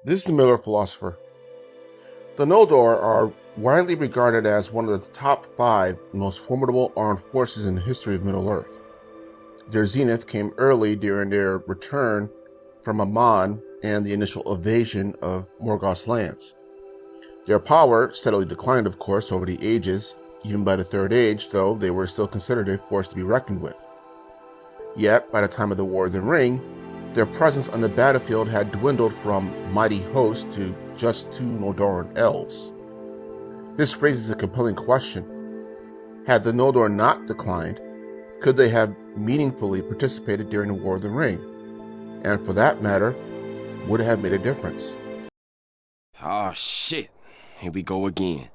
This is the Miller philosopher. The Noldor are widely regarded as one of the top 5 most formidable armed forces in the history of Middle-earth. Their zenith came early during their return from Aman and the initial invasion of Morgoth's lands. Their power steadily declined, of course, over the ages. Even by the Third Age, though, they were still considered a force to be reckoned with. Yet, by the time of the War of the Ring, their presence on the battlefield had dwindled from mighty hosts to just 2 Noldorin Elves. This raises a compelling question. Had the Noldor not declined, could they have meaningfully participated during the War of the Ring? And for that matter, would it have made a difference? Oh shit, here we go again.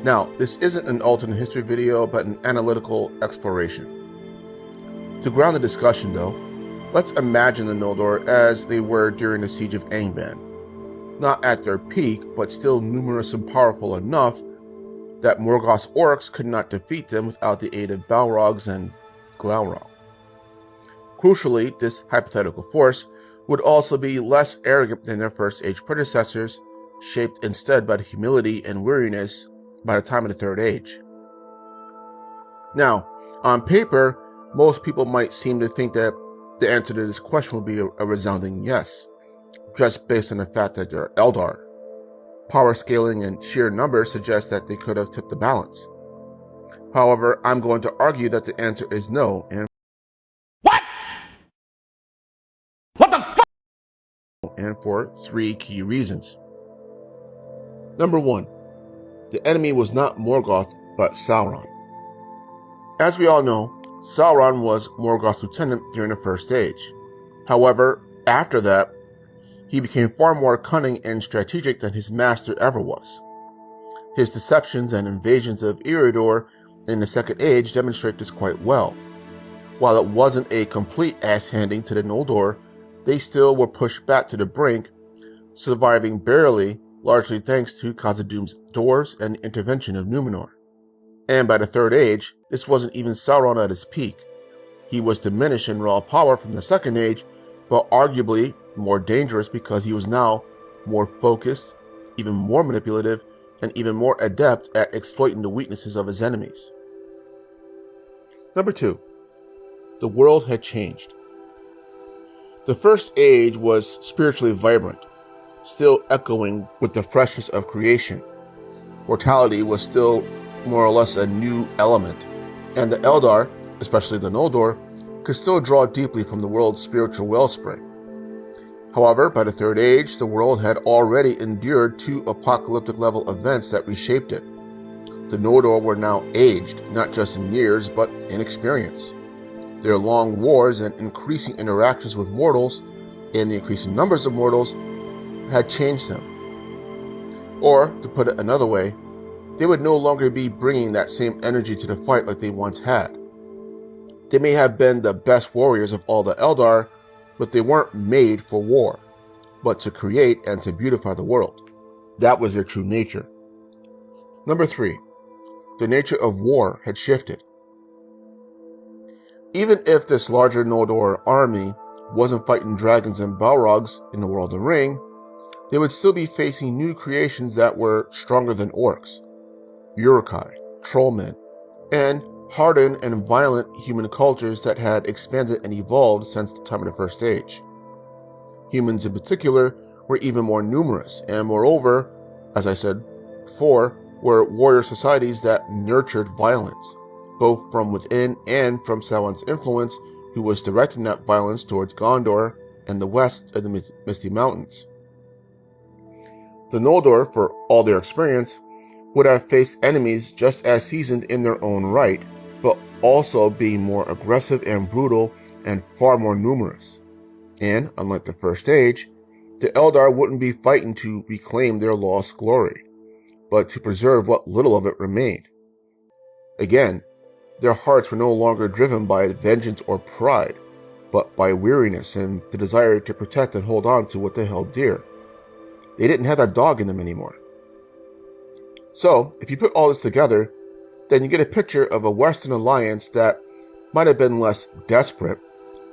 Now, this isn't an alternate history video, but an analytical exploration. To ground the discussion, though, let's imagine the Noldor as they were during the Siege of Angband. Not at their peak, but still numerous and powerful enough that Morgoth's orcs could not defeat them without the aid of Balrogs and Glaurung. Crucially, this hypothetical force would also be less arrogant than their First Age predecessors, shaped instead by the humility and weariness by the time of the Third Age. Now, on paper, most people might seem to think that the answer to this question would be a resounding yes, just based on the fact that they're Eldar. Power scaling and sheer numbers suggest that they could have tipped the balance. However, I'm going to argue that the answer is no, and for 3 key reasons. Number 1, the enemy was not Morgoth, but Sauron. As we all know, Sauron was Morgoth's lieutenant during the First Age. However, after that, he became far more cunning and strategic than his master ever was. His deceptions and invasions of Eriador in the Second Age demonstrate this quite well. While it wasn't a complete ass-handing to the Noldor, they still were pushed back to the brink, surviving barely, largely thanks to Khazad-dûm's dwarves and the intervention of Numenor. And by the Third Age, this wasn't even Sauron at his peak. He was diminished in raw power from the Second Age, but arguably more dangerous because he was now more focused, even more manipulative, and even more adept at exploiting the weaknesses of his enemies. Number 2, the world had changed. The First Age was spiritually vibrant, still echoing with the freshness of creation. Mortality was still more or less a new element, and the Eldar, especially the Noldor, could still draw deeply from the world's spiritual wellspring. However, by the Third Age, the world had already endured 2 apocalyptic-level events that reshaped it. The Noldor were now aged, not just in years, but in experience. Their long wars and increasing interactions with mortals, and the increasing numbers of mortals, had changed them. Or, to put it another way, they would no longer be bringing that same energy to the fight like they once had. They may have been the best warriors of all the Eldar, but they weren't made for war, but to create and to beautify the world. That was their true nature. Number 3, the nature of war had shifted. Even if this larger Noldor army wasn't fighting dragons and Balrogs in the World of the Ring, they would still be facing new creations that were stronger than orcs, Uruk-hai, trollmen, and hardened and violent human cultures that had expanded and evolved since the time of the First Age. Humans in particular were even more numerous, and moreover, as I said before, were warrior societies that nurtured violence, both from within and from Sauron's influence, who was directing that violence towards Gondor and the west of the Misty Mountains. The Noldor, for all their experience, would have faced enemies just as seasoned in their own right, but also being more aggressive and brutal and far more numerous. And, unlike the First Age, the Eldar wouldn't be fighting to reclaim their lost glory, but to preserve what little of it remained. Again, their hearts were no longer driven by vengeance or pride, but by weariness and the desire to protect and hold on to what they held dear. They didn't have that dog in them anymore. So, if you put all this together, then you get a picture of a Western alliance that might have been less desperate,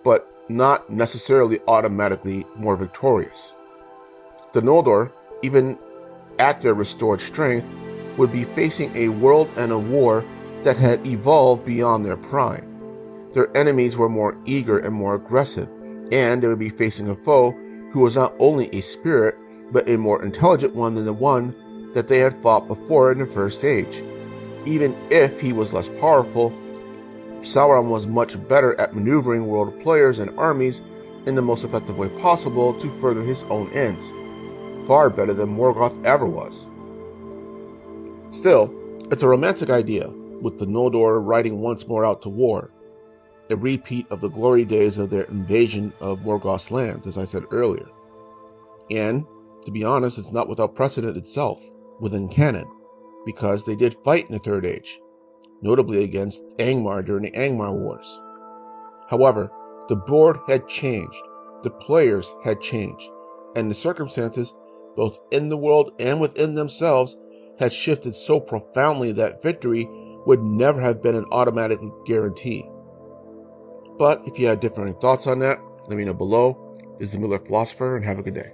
but not necessarily automatically more victorious. The Noldor, even at their restored strength, would be facing a world and a war that had evolved beyond their prime. Their enemies were more eager and more aggressive, and they would be facing a foe who was not only a spirit, but a more intelligent one than the one that they had fought before in the First Age. Even if he was less powerful, Sauron was much better at maneuvering world players and armies in the most effective way possible to further his own ends, far better than Morgoth ever was. Still, it's a romantic idea, with the Noldor riding once more out to war, a repeat of the glory days of their invasion of Morgoth's lands, as I said earlier. And, to be honest, it's not without precedent itself, within canon, because they did fight in the Third Age, notably against Angmar during the Angmar Wars. However, the board had changed, the players had changed, and the circumstances, both in the world and within themselves, had shifted so profoundly that victory would never have been an automatic guarantee. But if you had differing thoughts on that, let me know below. This is the Miller Philosopher, and have a good day.